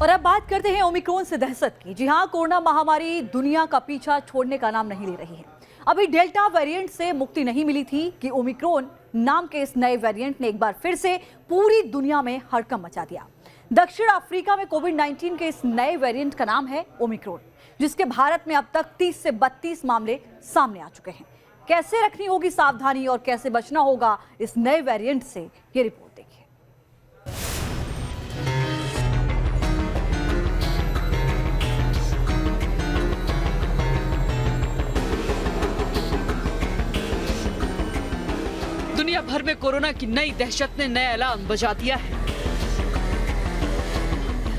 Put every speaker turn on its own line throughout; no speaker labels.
और अब बात करते हैं ओमिक्रॉन से दहशत की। जी हां, कोरोना महामारी दुनिया का पीछा छोड़ने का नाम नहीं ले रही है। अभी डेल्टा वेरिएंट से मुक्ति नहीं मिली थी कि ओमिक्रॉन नाम के इस नए वेरिएंट ने एक बार फिर से पूरी दुनिया में हड़कंप मचा दिया। दक्षिण अफ्रीका में कोविड-19 के इस नए वेरिएंट का नाम है ओमिक्रॉन, जिसके भारत में अब तक 30 से 32 मामले सामने आ चुके हैं। कैसे रखनी होगी सावधानी और कैसे बचना होगा इस नए वेरिएंट से, ये रिपोर्ट देखिए।
दुनिया भर में कोरोना की नई दहशत ने नया ऐलान बजा दिया है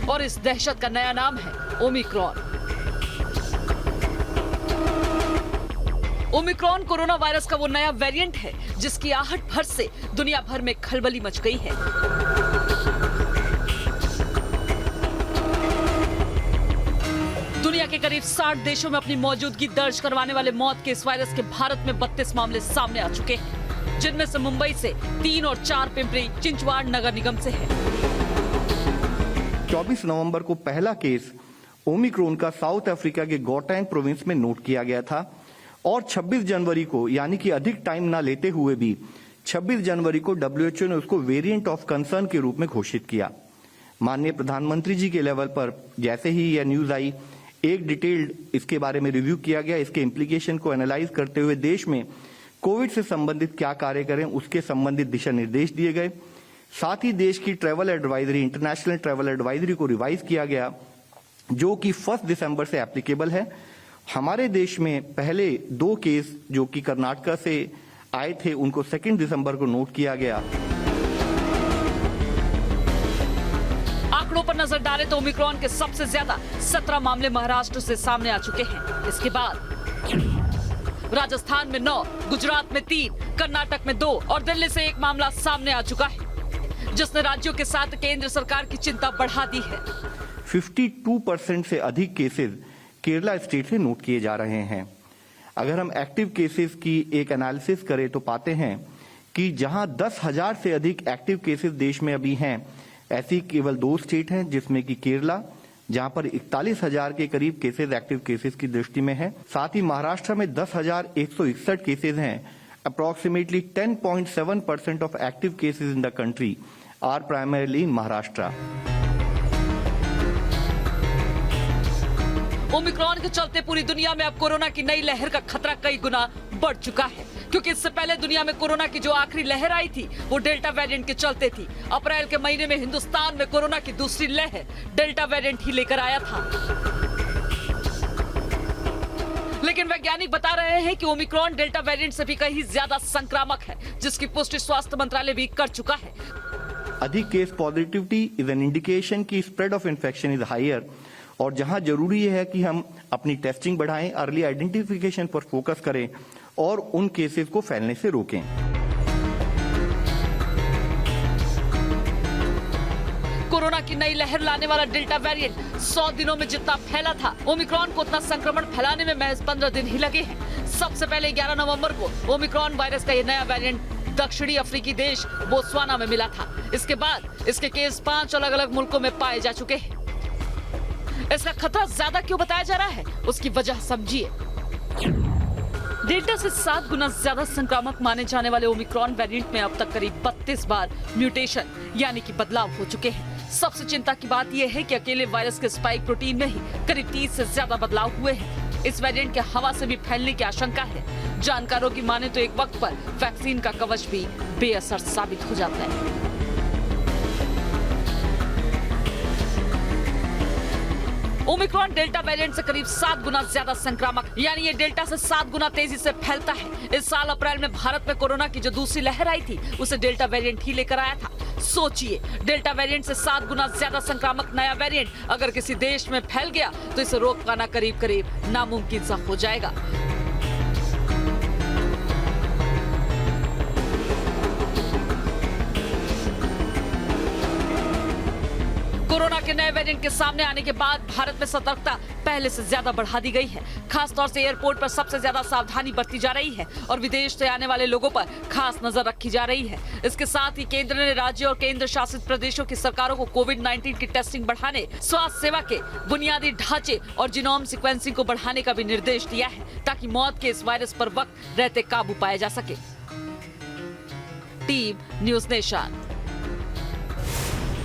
और इस दहशत का नया नाम है ओमिक्रॉन। ओमिक्रॉन कोरोना वायरस का वो नया वेरिएंट है जिसकी आहट भर से दुनिया भर में खलबली मच गई है। दुनिया के करीब 60 देशों में अपनी मौजूदगी दर्ज करवाने वाले मौत के इस वायरस के भारत में 32 मामले सामने आ चुके हैं, जिनमें से मुंबई से 3 और 4 पिंपरी चिंचवाड़ नगर निगम से है।
24 नवंबर को पहला केस ओमिक्रॉन का साउथ अफ्रीका के गौटैंग प्रोविंस में नोट किया गया था और 26 जनवरी को, यानी कि अधिक टाइम ना लेते हुए भी 26 जनवरी को WHO ने उसको वेरिएंट ऑफ कंसर्न के रूप में घोषित किया। माननीय प्रधानमंत्री जी के लेवल पर जैसे ही यह न्यूज आई, एक डिटेल्ड इसके बारे में रिव्यू किया गया। इसके इम्प्लीकेशन को एनालाइज करते हुए देश में कोविड से संबंधित क्या कार्य करें उसके संबंधित दिशा निर्देश दिए गए। साथ ही देश की travel advisory, international travel advisory को रिवाइज किया गया, जो कि 1 दिसंबर से एप्लीकेबल है। हमारे देश में पहले 2 केस जो कि कर्नाटक से आए थे, उनको 2 दिसंबर को नोट किया गया।
आंकड़ों पर नजर डालें तो ओमिक्रॉन के सबसे ज्यादा 17 मामले महाराष्ट्र से सामने आ चुके हैं। इसके बाद राजस्थान में 9, गुजरात में 3, कर्नाटक में 2 और दिल्ली से 1 मामला सामने आ चुका है, जिसने राज्यों के साथ केंद्र सरकार की चिंता बढ़ा दी है।
52% से अधिक केसेस केरला स्टेट से नोट किए जा रहे हैं। अगर हम एक्टिव केसेस की एक एनालिसिस करें तो पाते हैं कि जहां 10,000 से अधिक एक्टिव केसेस देश में अभी हैं, ऐसी केवल 2 स्टेट हैं, जिसमें कि केरला, जहां पर 41,000 के करीब केसेस एक्टिव केसेस की दृष्टि में है। साथ ही महाराष्ट्र में 10,161 केसेस हैं। Approximately 10.7% of active cases in the country are primarily in Maharashtra.
Omicron के चलते पूरी दुनिया में अब कोरोना की नई लहर का खतरा कई गुना बढ़ चुका है, क्योंकि इससे पहले दुनिया में कोरोना की जो आखिरी लहर आई थी वो डेल्टा वेरिएंट के चलते थी। अप्रैल के महीने में हिंदुस्तान में कोरोना की दूसरी लहर डेल्टा वेरिएंट ही लेकर आया था। लेकिन वैज्ञानिक बता रहे हैं कि ओमिक्रॉन डेल्टा वेरिएंट से भी कहीं ज्यादा संक्रामक है, जिसकी पुष्टि स्वास्थ्य मंत्रालय भी कर चुका है।
अधिक case positivity is an indication की spread of infection is higher, और जहां जरूरी है कि हम अपनी टेस्टिंग बढ़ाएं, अर्ली आइडेंटिफिकेशन पर फोकस करें और उन केसेस को फैलने से रोकें।
कोरोना की नई लहर लाने वाला डेल्टा वेरिएंट 100 दिनों में जितना फैला था, ओमिक्रॉन को उतना संक्रमण फैलाने में महज 15 दिन ही लगे हैं। सबसे पहले 11 नवंबर को ओमिक्रॉन वायरस का यह नया वेरिएंट दक्षिणी अफ्रीकी देश बोत्सवाना में मिला था। इसके बाद इसके केस 5 अलग अलग मुल्कों में पाए जा चुके हैं। इसका खतरा ज्यादा क्यों बताया जा रहा है, उसकी वजह समझिए। डेल्टा से 7 गुना ज्यादा संक्रामक माने जाने वाले ओमिक्रॉन वेरिएंट में अब तक करीब 32 बार म्यूटेशन यानी कि बदलाव हो चुके हैं। सबसे चिंता की बात यह है कि अकेले वायरस के स्पाइक प्रोटीन में ही करीब 30 से ज्यादा बदलाव हुए हैं। इस वेरिएंट के हवा से भी फैलने की आशंका है। जानकारों की माने तो एक वक्त पर वैक्सीन का कवच भी बेअसर साबित हो जाता है। ओमिक्रॉन डेल्टा वेरिएंट से करीब 7 गुना ज्यादा संक्रामक, यानी ये डेल्टा से 7 गुना तेजी से फैलता है। इस साल अप्रैल में भारत में कोरोना की जो दूसरी लहर आई थी, उसे डेल्टा वेरिएंट ही लेकर आया था। सोचिए, डेल्टा वेरिएंट से 7 गुना ज्यादा संक्रामक नया वेरिएंट अगर किसी देश में फैल गया तो इसे रोक पाना करीब करीब नामुमकिन सा हो जाएगा। कोरोना के नए वेरिएंट के सामने आने के बाद भारत में सतर्कता पहले से ज्यादा बढ़ा दी गई है। खास तौर से एयरपोर्ट पर सबसे ज्यादा सावधानी बरती जा रही है और विदेश से आने वाले लोगों पर खास नजर रखी जा रही है। इसके साथ ही केंद्र ने राज्य और केंद्र शासित प्रदेशों की सरकारों को कोविड-19 की टेस्टिंग बढ़ाने, स्वास्थ्य सेवा के बुनियादी ढांचे और जीनोम सीक्वेंसिंग को बढ़ाने का भी निर्देश दिया है ताकि मौत के इस वायरस पर वक्त रहते काबू पाया जा सके। Team news nation.